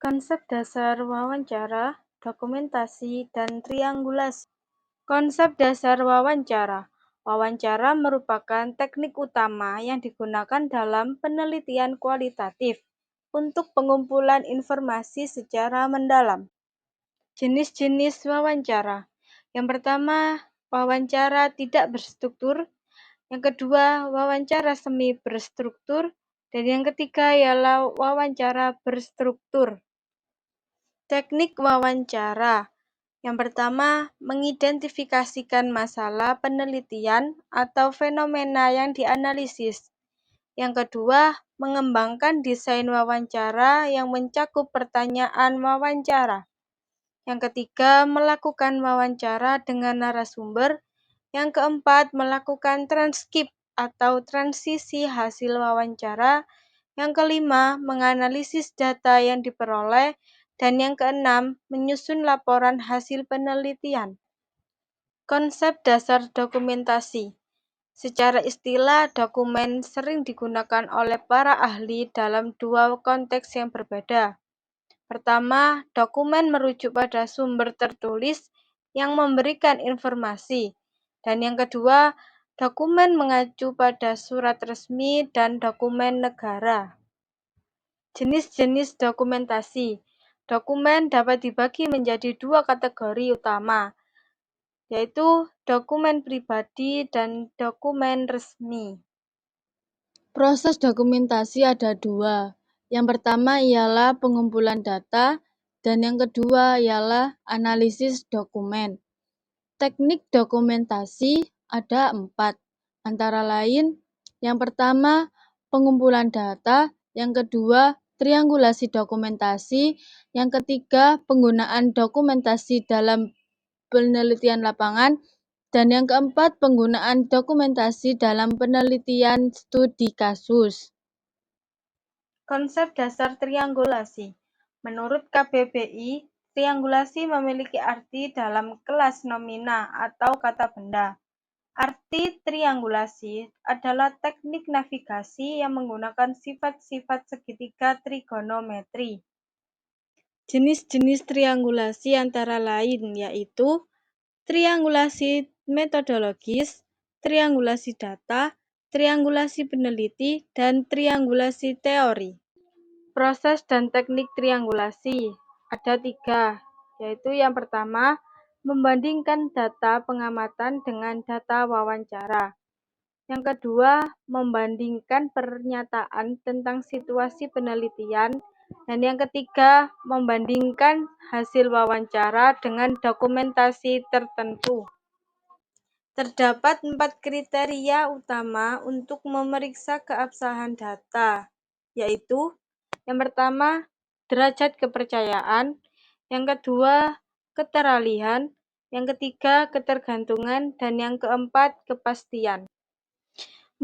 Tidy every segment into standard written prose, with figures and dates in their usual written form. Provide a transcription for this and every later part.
Konsep dasar wawancara, dokumentasi, dan triangulasi. Konsep dasar wawancara. Wawancara merupakan teknik utama yang digunakan dalam penelitian kualitatif untuk pengumpulan informasi secara mendalam. Jenis-jenis wawancara. Yang pertama, wawancara tidak berstruktur. Yang kedua, wawancara semi berstruktur. Dan yang ketiga ialah wawancara berstruktur. Teknik wawancara. Yang pertama, mengidentifikasikan masalah penelitian atau fenomena yang dianalisis. Yang kedua, mengembangkan desain wawancara yang mencakup pertanyaan wawancara. Yang ketiga, melakukan wawancara dengan narasumber. Yang keempat, melakukan transkrip atau transisi hasil wawancara. Yang kelima, menganalisis data yang diperoleh. Dan yang keenam, menyusun laporan hasil penelitian. Konsep dasar dokumentasi. Secara istilah, dokumen sering digunakan oleh para ahli dalam dua konteks yang berbeda. Pertama, dokumen merujuk pada sumber tertulis yang memberikan informasi. Dan yang kedua, dokumen mengacu pada surat resmi dan dokumen negara. Jenis-jenis dokumentasi. Dokumen dapat dibagi menjadi dua kategori utama, yaitu dokumen pribadi dan dokumen resmi. Proses dokumentasi ada dua. Yang pertama ialah pengumpulan data, dan yang kedua ialah analisis dokumen. Teknik dokumentasi ada 4, antara lain yang pertama pengumpulan data, yang kedua triangulasi dokumentasi, yang ketiga penggunaan dokumentasi dalam penelitian lapangan, dan yang keempat penggunaan dokumentasi dalam penelitian studi kasus. Konsep dasar triangulasi. Menurut KBBI, triangulasi memiliki arti dalam kelas nomina atau kata benda. Arti triangulasi adalah teknik navigasi yang menggunakan sifat-sifat segitiga trigonometri. Jenis-jenis triangulasi antara lain yaitu triangulasi metodologis, triangulasi data, triangulasi peneliti, dan triangulasi teori. Proses dan teknik triangulasi ada 3, yaitu yang pertama, membandingkan data pengamatan dengan data wawancara. Yang kedua, membandingkan pernyataan tentang situasi penelitian. Dan yang ketiga, membandingkan hasil wawancara dengan dokumentasi tertentu. Terdapat 4 kriteria utama untuk memeriksa keabsahan data, yaitu yang pertama, derajat kepercayaan. Yang kedua, keteralihan. Yang ketiga, ketergantungan. Dan yang keempat, kepastian.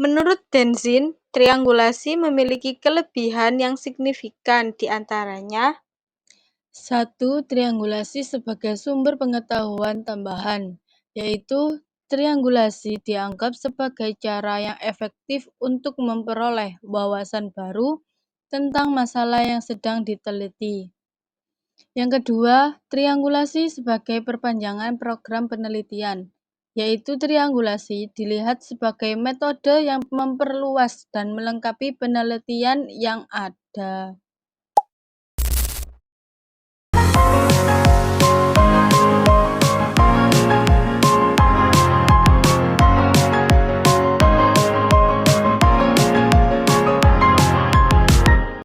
Menurut Denzin, triangulasi memiliki kelebihan yang signifikan, di antaranya 1. Triangulasi sebagai sumber pengetahuan tambahan, yaitu triangulasi dianggap sebagai cara yang efektif untuk memperoleh wawasan baru tentang masalah yang sedang diteliti. Yang kedua, triangulasi sebagai perpanjangan program penelitian, yaitu triangulasi dilihat sebagai metode yang memperluas dan melengkapi penelitian yang ada.